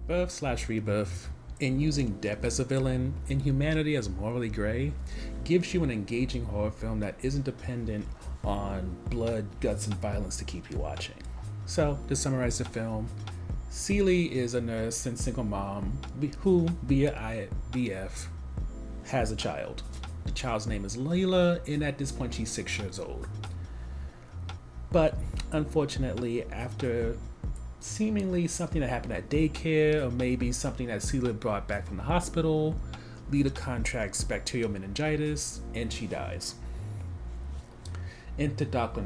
Birth/Rebirth, and using Depp as a villain and humanity as morally gray gives you an engaging horror film that isn't dependent on blood, guts, and violence to keep you watching. So, to summarize the film, Celie is a nurse and single mom who, via IVF, has a child. The child's name is Layla, and at this point she's 6 years old. But unfortunately, after seemingly something that happened at daycare, or maybe something that Celia brought back from the hospital, Lita contracts bacterial meningitis and she dies. Into Dr.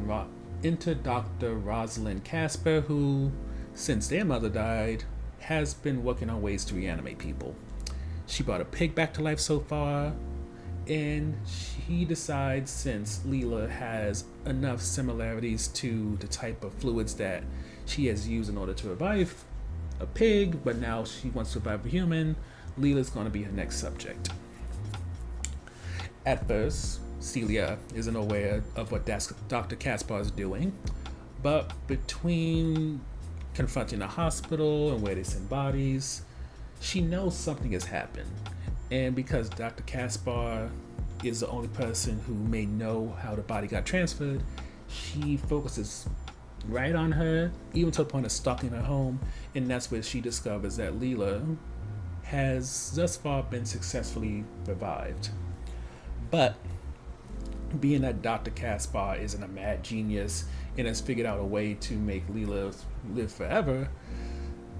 Rosalind Casper, who, since their mother died, has been working on ways to reanimate people. She brought a pig back to life so far, and she decides, since Leela has enough similarities to the type of fluids that she has used in order to revive a pig, but now she wants to revive a human, Leela's going to be her next subject. At first, Celia isn't aware of what Dr. Caspar is doing, but between confronting the hospital and where they send bodies, she knows something has happened. And because Dr. Caspar is the only person who may know how the body got transferred, she focuses right on her, even to the point of stalking her home, and that's where she discovers that Leela has thus far been successfully revived. But being that Dr. Caspar isn't a mad genius and has figured out a way to make Leela live forever,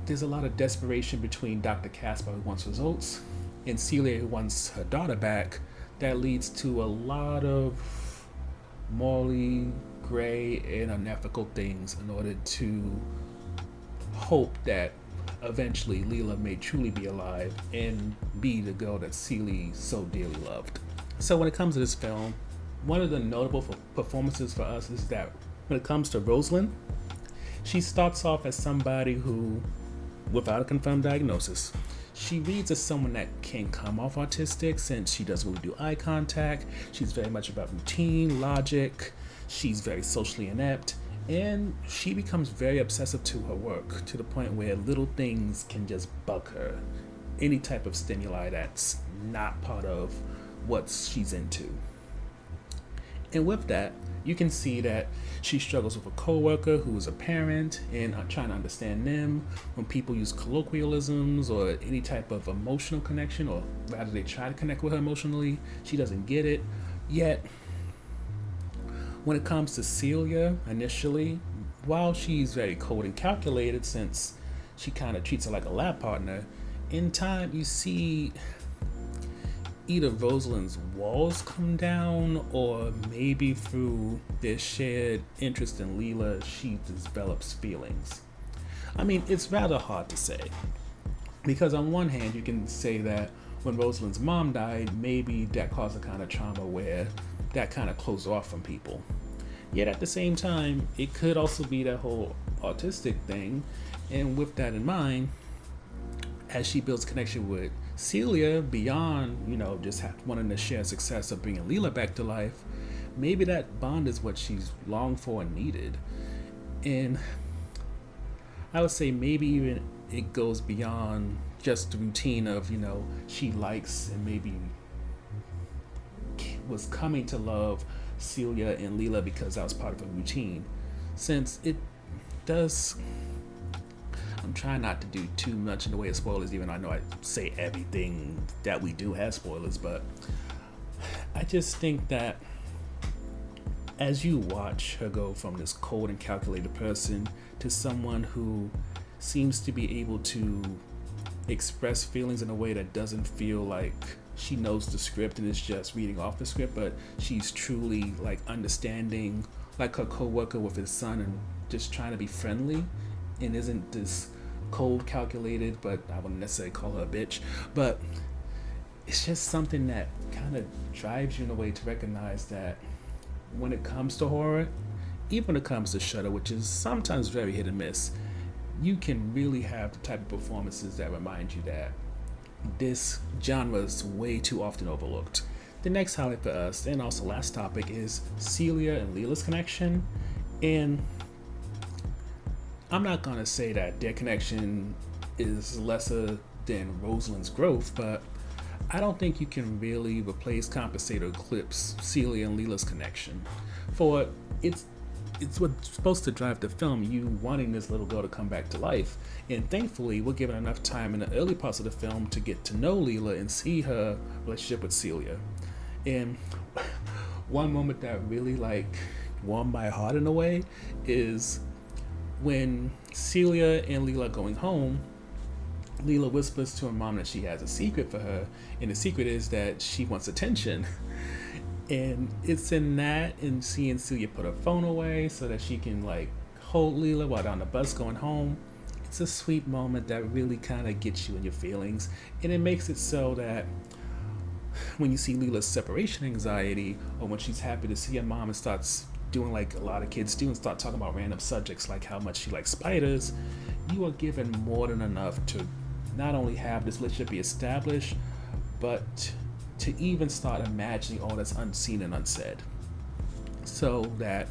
there's a lot of desperation between Dr. Caspar, who wants results, and Celia, who wants her daughter back, that leads to a lot of morally gray and unethical things in order to hope that eventually Leela may truly be alive and be the girl that Celia so dearly loved. So when it comes to this film, one of the notable performances for us is that when it comes to Rosalind, she starts off as somebody who, without a confirmed diagnosis, she reads as someone that can come off autistic since she doesn't really do eye contact. She's very much about routine, logic. She's very socially inept, and she becomes very obsessive to her work to the point where little things can just bug her. Any type of stimuli that's not part of what she's into. And with that, you can see that she struggles with a coworker who is a parent and trying to understand them when people use colloquialisms or any type of emotional connection, or rather they try to connect with her emotionally. She doesn't get it. Yet, when it comes to Celia, initially, while she's very cold and calculated since she kind of treats her like a lab partner, in time you see either Rosalind's walls come down, or maybe through their shared interest in Leela, she develops feelings. I mean, it's rather hard to say, because on one hand, you can say that when Rosalind's mom died, maybe that caused a kind of trauma where that kind of closed off from people. Yet at the same time, it could also be that whole autistic thing, and with that in mind, as she builds a connection with Celia beyond, just wanting to share success of bringing Leela back to life, maybe that bond is what she's longed for and needed. And I would say maybe even it goes beyond just the routine of, she likes and maybe was coming to love Celia and Leela because that was part of a routine. Since it does, I'm trying not to do too much in the way of spoilers, even though I know I say everything that we do has spoilers, but I just think that as you watch her go from this cold and calculated person to someone who seems to be able to express feelings in a way that doesn't feel like she knows the script and is just reading off the script, but she's truly like understanding, like her co-worker with his son, and just trying to be friendly and isn't this cold, calculated, but I wouldn't necessarily call her a bitch, but it's just something that kind of drives you in a way to recognize that when it comes to horror, even when it comes to Shudder, which is sometimes very hit and miss, you can really have the type of performances that remind you that this genre is way too often overlooked. The next highlight for us, and also last topic, is Celia and Leela's connection. And I'm not gonna say that their connection is lesser than Rosalind's growth, but I don't think you can really replace, compensate, or eclipse Celia and Leela's connection. For it's what's supposed to drive the film, you wanting this little girl to come back to life. And thankfully, we're given enough time in the early parts of the film to get to know Leela and see her relationship with Celia. And one moment that really warmed my heart in a way is when Celia and Leela are going home. Leela whispers to her mom that she has a secret for her, and the secret is that she wants attention. And it's in that and seeing Celia put her phone away so that she can hold Leela while they're on the bus going home. It's a sweet moment that really kind of gets you in your feelings, and it makes it so that when you see Leela's separation anxiety, or when she's happy to see her mom and starts doing like a lot of kids do and start talking about random subjects like how much she likes spiders, you are given more than enough to not only have this relationship be established, but to even start imagining all that's unseen and unsaid. So that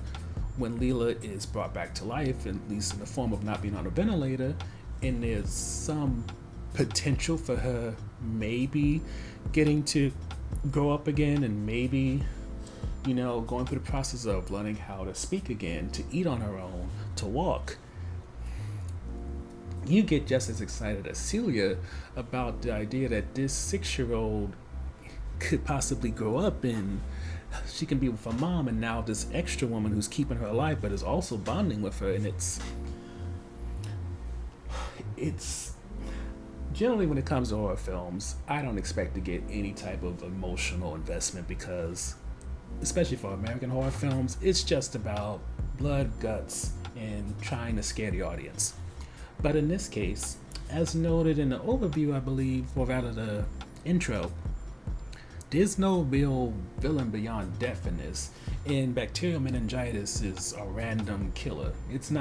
when Leela is brought back to life, at least in the form of not being on a ventilator, and there's some potential for her maybe getting to grow up again and maybe, going through the process of learning how to speak again, to eat on her own, to walk, you get just as excited as Celia about the idea that this 6-year-old could possibly grow up and she can be with her mom, and now this extra woman who's keeping her alive but is also bonding with her. And it's generally, when it comes to horror films, I don't expect to get any type of emotional investment because, especially for American horror films, it's just about blood, guts, and trying to scare the audience. But in this case, as noted in the overview, I believe, or rather the intro, there's no real villain beyond death in this, and bacterial meningitis is a random killer. It's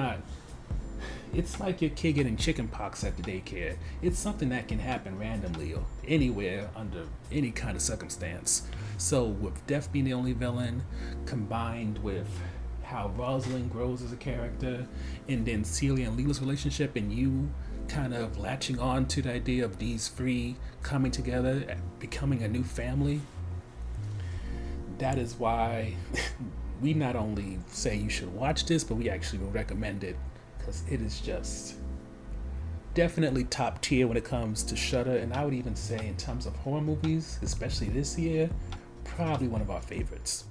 like your kid getting chicken pox at the daycare. It's something that can happen randomly or anywhere under any kind of circumstance. So with death being the only villain, combined with how Rosalind grows as a character, and then Celia and Leela's relationship, and you kind of latching on to the idea of these three coming together, becoming a new family, that is why we not only say you should watch this, but we actually will recommend it, because it is just definitely top tier when it comes to Shudder, and I would even say in terms of horror movies, especially this year, probably one of our favorites.